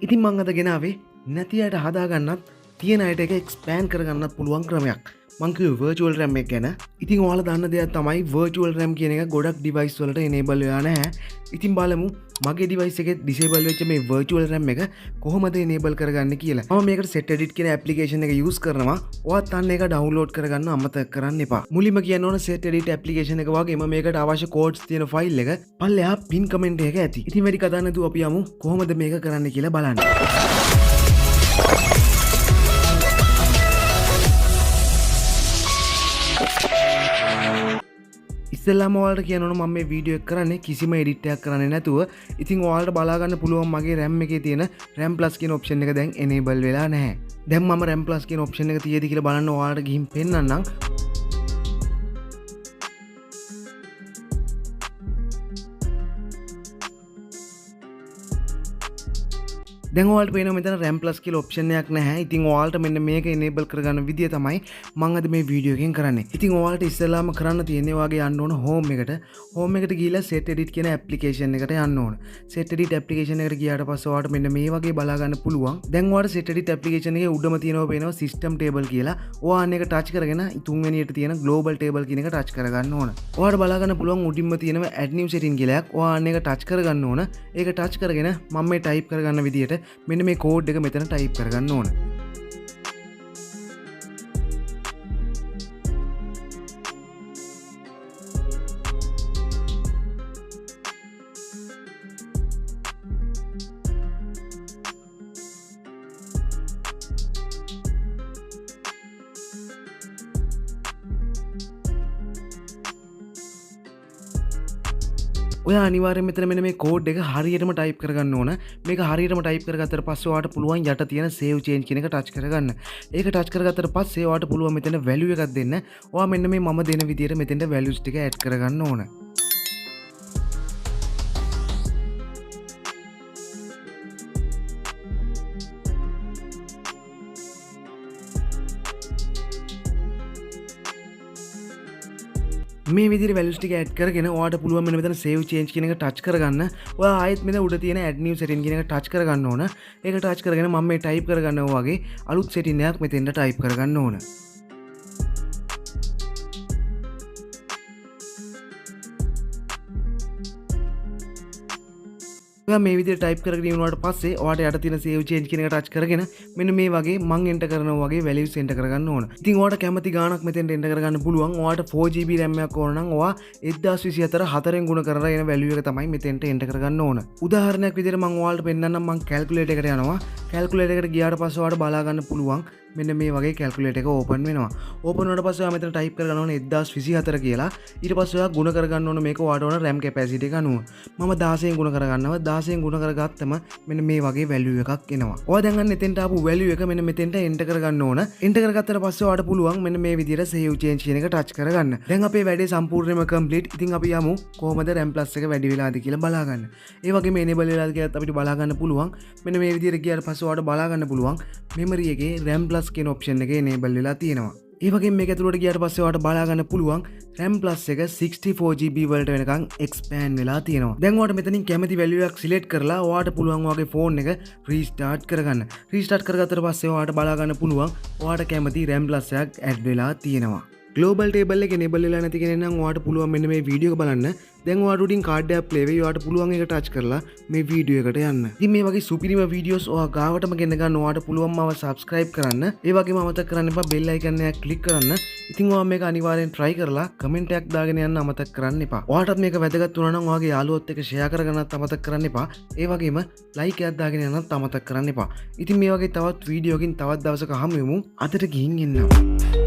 ඉතින් මං අද ගෙනාවේ නැති අයට හදාගන්නත් තියෙන අයට එක එක්ස්පෑන්ඩ් කරගන්නත් පුළුවන් ක්‍රමයක්. මං කිව්වේ virtual RAM එක ගැන. ඉතින් ඔයාලා දන්න දෙයක් තමයි virtual RAM කියන එක ගොඩක් device වලට enable වෙලා නැහැ. ඉතින් බලමු මගේ device එකේ disable වෙච්ච මේ virtual RAM එක කොහොමද enable කරගන්නේ කියලා. මම මේකට SetEdit කියන application එක use කරනවා. ඔයාත් අන්න ඒක download කරගන්න අමතක කරන්න එපා. මුලින්ම කියන්න ඕන SetEdit application එක වගේම මේකට අවශ්‍ය codes තියෙන file එක පල්ලෙහා pin comment එක ඇති. ඉතින් වැඩි කතා නැතුව අපි යමු කොහොමද මේක කරන්න කියලා බලන්න. ඉස්සෙල්ලාම ඔයාලට කියන්න ඕන මම මේ වීඩියෝ එක කරන්නේ කිසිම එඩිට් එකක් කරන්නේ නැතුව. ඉතින් ඔයාලට බලා ගන්න පුළුවන් මගේ RAM එකේ තියෙන RAM+ කියන option එක දැන් enable වෙලා නැහැ. දැන් මම RAM+ කියන option එක තියෙද කියලා බලන්න ඔයාලට ගිහින් පෙන්නන්නම්. දැන් ඔයාලට පේනවා මෙතන RAM+ කියලා option එකක් නැහැ. ඉතින් ඔයාලට මෙන්න මේක enable කරගන්න විදිය තමයි මම අද මේ වීඩියෝ එකෙන් කරන්නේ. ඉතින් ඔයාලට ඉස්සෙල්ලාම කරන්න තියෙන්නේ ඔයාගේ යන්න ඕන home එකට. home එකට ගිහිල්ලා SetEdit කියන application එකට යන්න ඕන. SetEdit application එකට ගියාට පස්සේ ඔයාලට මෙන්න මේ වගේ බලා ගන්න පුළුවන්. දැන් ඔයාලට SetEdit application එකේ උඩම තියෙනවා පේනවා system table කියලා. ඔයා අන්න එක touch කරගෙන තුන්වෙනියට තියෙන global table කියන එක touch කරගන්න ඕන. ඔයාලට බලා ගන්න පුළුවන් උඩින්ම තියෙනවා add new setting කියලා එකක්. ඔයා අන්න එක touch කරගන්න ඕන. ඒක touch කරගෙන මම මේ type කරගන්න විදියට මෙන්න මේ කෝඩ් එක මෙතන ටයිප් කරගන්න ඕන. ඔයා අනිවාර්යෙන් මෙතන මෙන්න මේ කෝඩ් එක හරියටම ටයිප් කරගන්න ඕන. මේක හරියටම ටයිප් කරගත්තට පස්සේ ඔයාට පුළුවන් යට තියෙන save change කියන එක ටච් කරගන්න. ඒක ටච් කරගත්තට පස්සේ ඔයාට පුළුවන් මෙතන value එකක් දෙන්න. ඔයා මෙන්න මේ මම දෙන විදියට මෙතෙන්ට values ටික add කරගන්න ඕන. මේ විදිහට values ටික add කරගෙන ඔයාට පුළුවන් මෙන්න මෙතන save change කියන එක touch කරගන්න. ඔයා ආයෙත් මෙතන උඩ තියෙන add new setting කියන එක touch කරගන්න ඕන. ඒක touch කරගෙන මම මේ type කරගන්නවා වගේ අලුත් setting එකක් මෙතෙන්ට type කරගන්න ඕන. ඔයා මේ විදිහට type කරගෙන ඉවරනට පස්සේ ඔයාට යට තියෙන save change කියන එක touch කරගෙන මෙන්න මේ වගේ මං enter කරනවා වගේ values enter කරගන්න ඕන. ඉතින් ඔයාට කැමති ගාණක් මෙතෙන්ට enter කරගන්න පුළුවන්. ඔයාට 4GB RAM එකක් ඕන නම් ඔයා 1024 4ෙන් ගුණ කරලා එන value එක තමයි මෙතෙන්ට enter කරගන්න ඕන. උදාහරණයක් විදිහට මං ඔයාලට පෙන්නන්නම්. මං calculator එකට යනවා. calculator එකට ගියාට පස්සේ ඔයාට බලා ගන්න පුළුවන් මෙන්න මේ වගේ calculator එක open වෙනවා. open වුණාට පස්සේ ඔයා මෙතන type කරගන්න ඕනේ 1024 කියලා. ඊට පස්සේ ඔයා ගුණ කරගන්න ඕනේ මේක ඔයාට ඕන RAM capacity එක අනුව. මම 16ෙන් ගුණ කරගන්නවා. 16ෙන් ගුණ කරගත්තම මෙන්න මේ වගේ value එකක් එනවා. ඔයා දැන් අන්න එතෙන්ට ආපු value එක මෙන්න මෙතෙන්ට enter කරගන්න ඕන. enter කරගත්තට පස්සේ ඔයාට පුළුවන් මෙන්න මේ විදිහට save change කියන එක touch කරගන්න. දැන් අපේ වැඩේ සම්පූර්ණයෙන්ම complete. ඉතින් අපි යමු කොහොමද RAM+ එක වැඩි වෙලාද කියලා බලා ගන්න. ඒ වගේම enable වෙලාද කියලාත් අපිට බලා ගන්න පුළුවන්. මෙන්න මේ විදිහට ගියාට පස්සේ ඔයාට බලා ගන්න පුළුවන් memory එකේ RAM+ කියන option එක enable වෙලා තියෙනවා. ඒ වගේම මේක ඇතුළට ගියාට පස්සේ ඔයාලට බලා ගන්න පුළුවන් RAM+ එක 64GB වලට වෙනකන් expand වෙලා තියෙනවා. දැන් ඔයාලට මෙතනින් කැමති value එකක් select කරලා ඔයාලට පුළුවන් ඔයාගේ phone එක restart කරගන්න. restart කරගත්තට පස්සේ ඔයාලට බලා ගන්න පුළුවන් ඔයාලට කැමති RAM+ එකක් add වෙලා තියෙනවා. global table එක enable වෙලා නැති කෙනෙක් නම් ඔයාලට පුළුවන් මෙන්න මේ වීඩියෝ එක බලන්න. දැන් ඔයාලට උඩින් කාඩ් එකක් play වෙයි. ඔයාලට පුළුවන් ඒක touch කරලා මේ වීඩියෝ එකට යන්න. ඉතින් මේ වගේ සුපිරිම වීඩියෝස් ඔයා ගාවටම ගෙන ගන්න ඔයාලට පුළුවන් මාව subscribe කරන්න. ඒ වගේම අමතක කරන්න එපා bell icon එක click කරන්න. ඉතින් ඔයා මේක අනිවාර්යෙන් try කරලා comment එකක් දාගෙන යන්න අමතක කරන්න එපා. ඔයාටත් මේක වැදගත් වුණා නම් ඔයාගේ යාළුවොත් එක්ක share කරගන්නත් අමතක කරන්න එපා. ඒ වගේම like එකක් දාගෙන යන්නත් අමතක කරන්න එපා. ඉතින් මේ වගේ තවත් වීඩියෝකින් තවත් දවසක හමු වෙමු. අදට ගිහින් එන්නම්.